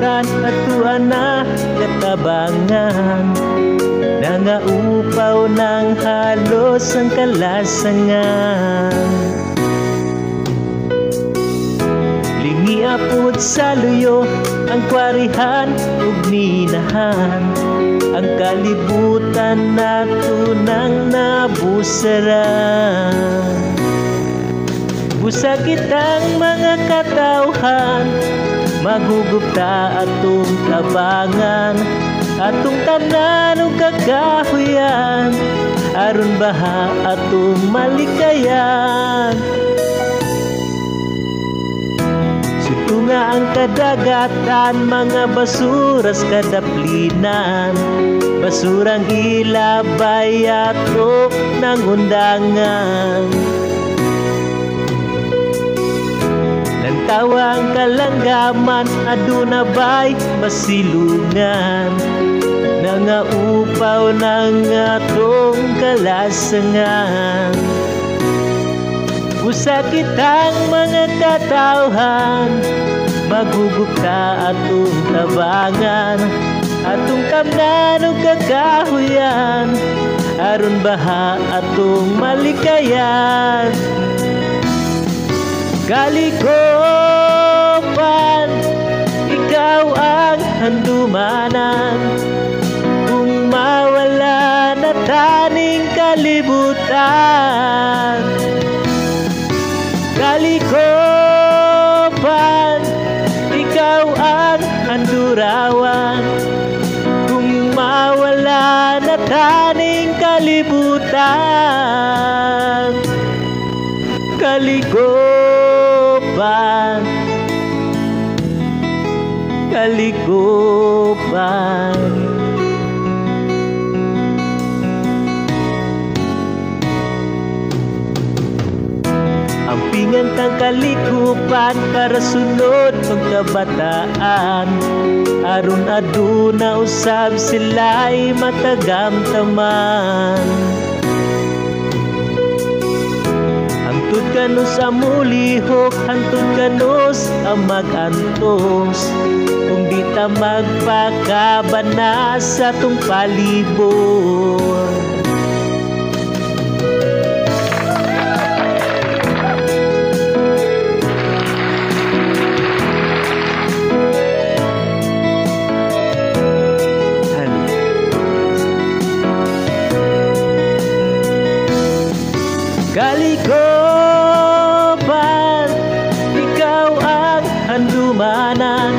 kalibutan at tuan na katabangan, nangaupaw ng halos ang kalasangan. Lingiapod sa luyo ang kwarihan ug minahan, ang kalibutan na tunang nabusaran. Busa kitang mga katawhan, magugupta atong tabangan, atong tanan ug kagahuyan, aron baha atong malikayan. Sutunga ang kadagatan, mga basuras kadaplinan, basurang ilabay ato ng undangan. Nantawang kalanggaman, aduna ba'y masilungan, nangaupaw ng atong kalasangan. Usa kitang mga katawhan, magugupta atong tabangan, atong kamnan ug kagahuyan, aron baha atong malikayan. Kalikopan, ikaw ang handumanan, kung mawala na taning kalibutan. Kalikopan, ikaw ang handurawan, kung mawala na taning kalibutan. Kalikopan, kalikopan. Ampingan tang kalikupan para sunod pagkabataan, aron aduna usab sila'y matagamtaman. Hangtod kanos amulihok, hangtod kanos ang magantos, kung di ta magpakabana sa tong palibot. Kalikopan, ikaw ang handumanan,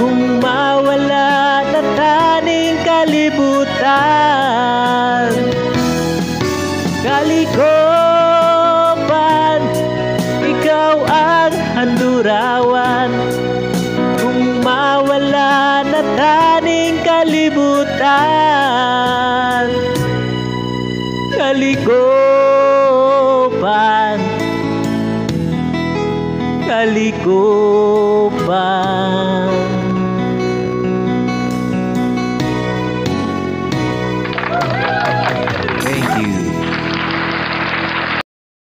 kung mawala na taning kalibutan. Kalikopan, ikaw ang handurawan, kung mawala na taning kalibutan. Kalikopan, kalikopan.